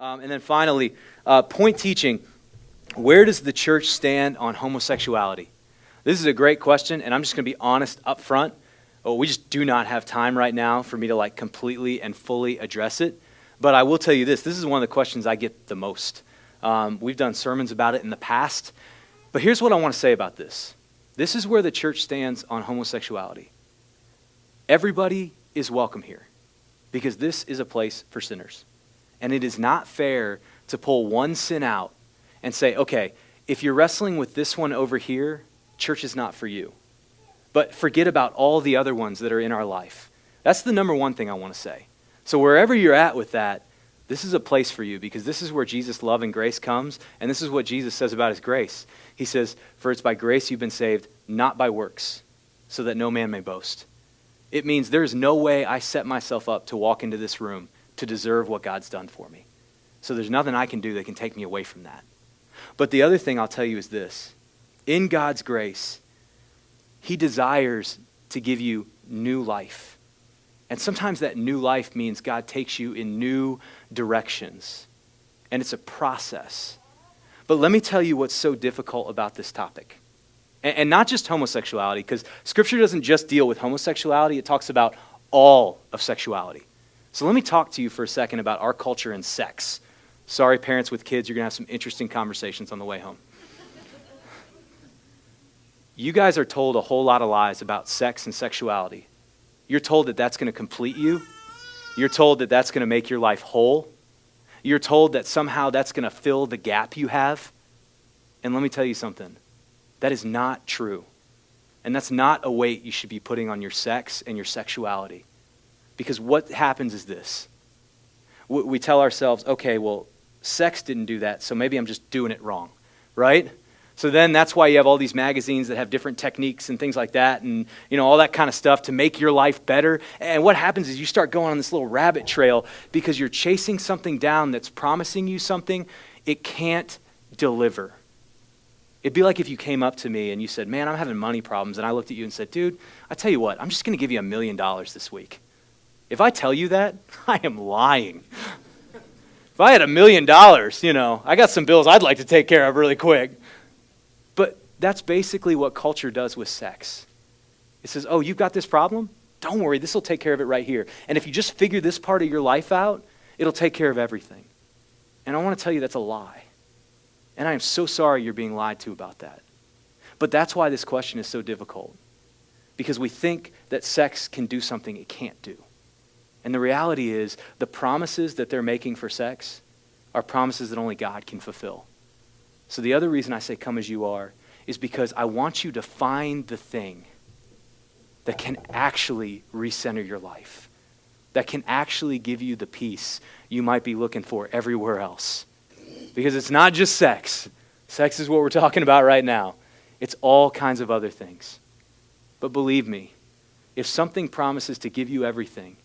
And then finally, point teaching. Where does the church stand on homosexuality? This is a great question, and I'm just going to be honest up front. We just do not have time right now for me to completely and fully address it. But I will tell you this is one of the questions I get the most. We've done sermons about it in the past. But here's what I want to say about this. This is where the church stands on homosexuality. Everybody is welcome here because this is a place for sinners. And it is not fair to pull one sin out and say, okay, if you're wrestling with this one over here, church is not for you. But forget about all the other ones that are in our life. That's the number one thing I want to say. So wherever you're at with that, this is a place for you because this is where Jesus' love and grace comes, and this is what Jesus says about his grace. He says, for it's by grace you've been saved, not by works, so that no man may boast. It means there's no way I set myself up to walk into this room to deserve what God's done for me. So there's nothing I can do that can take me away from that. But the other thing I'll tell you is this. In God's grace, he desires to give you new life. And sometimes that new life means God takes you in new directions. And it's a process. But let me tell you what's so difficult about this topic. And not just homosexuality, because Scripture doesn't just deal with homosexuality, it talks about all of sexuality. So let me talk to you for a second about our culture and sex. Sorry, parents with kids, you're going to have some interesting conversations on the way home. You guys are told a whole lot of lies about sex and sexuality. You're told that that's going to complete you. You're told that that's going to make your life whole. You're told that somehow that's going to fill the gap you have. And let me tell you something. That is not true. And that's not a weight you should be putting on your sex and your sexuality. Because what happens is this. We tell ourselves, okay, well, sex didn't do that, so maybe I'm just doing it wrong, right? So then that's why you have all these magazines that have different techniques and things like that and, all that kind of stuff to make your life better. And what happens is you start going on this little rabbit trail because you're chasing something down that's promising you something it can't deliver. It'd be like if you came up to me and you said, man, I'm having money problems. And I looked at you and said, dude, I tell you what, I'm just going to give you $1 million this week. If I tell you that, I am lying. If I had $1 million, I got some bills I'd like to take care of really quick. But that's basically what culture does with sex. It says, oh, you've got this problem? Don't worry, this will take care of it right here. And if you just figure this part of your life out, it'll take care of everything. And I want to tell you that's a lie. And I am so sorry you're being lied to about that. But that's why this question is so difficult. Because we think that sex can do something it can't do. And the reality is the promises that they're making for sex are promises that only God can fulfill. So the other reason I say come as you are is because I want you to find the thing that can actually recenter your life, that can actually give you the peace you might be looking for everywhere else. Because it's not just sex. Sex is what we're talking about right now. It's all kinds of other things. But believe me, if something promises to give you everything,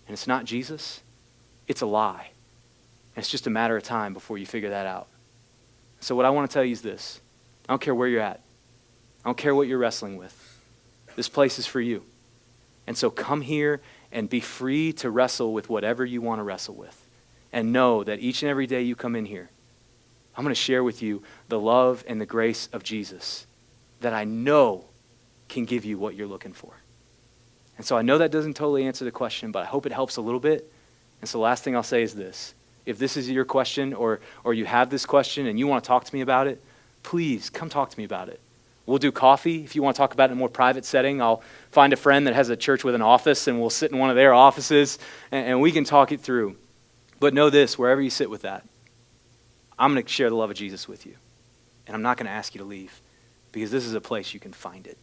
and it's not Jesus, it's a lie. And it's just a matter of time before you figure that out. So what I want to tell you is this. I don't care where you're at. I don't care what you're wrestling with. This place is for you. And so come here and be free to wrestle with whatever you want to wrestle with. And know that each and every day you come in here, I'm going to share with you the love and the grace of Jesus that I know can give you what you're looking for. And so I know that doesn't totally answer the question, but I hope it helps a little bit. And so the last thing I'll say is this. If this is your question or you have this question and you want to talk to me about it, please come talk to me about it. We'll do coffee. If you want to talk about it in a more private setting, I'll find a friend that has a church with an office and we'll sit in one of their offices and we can talk it through. But know this, wherever you sit with that, I'm going to share the love of Jesus with you. And I'm not going to ask you to leave because this is a place you can find it.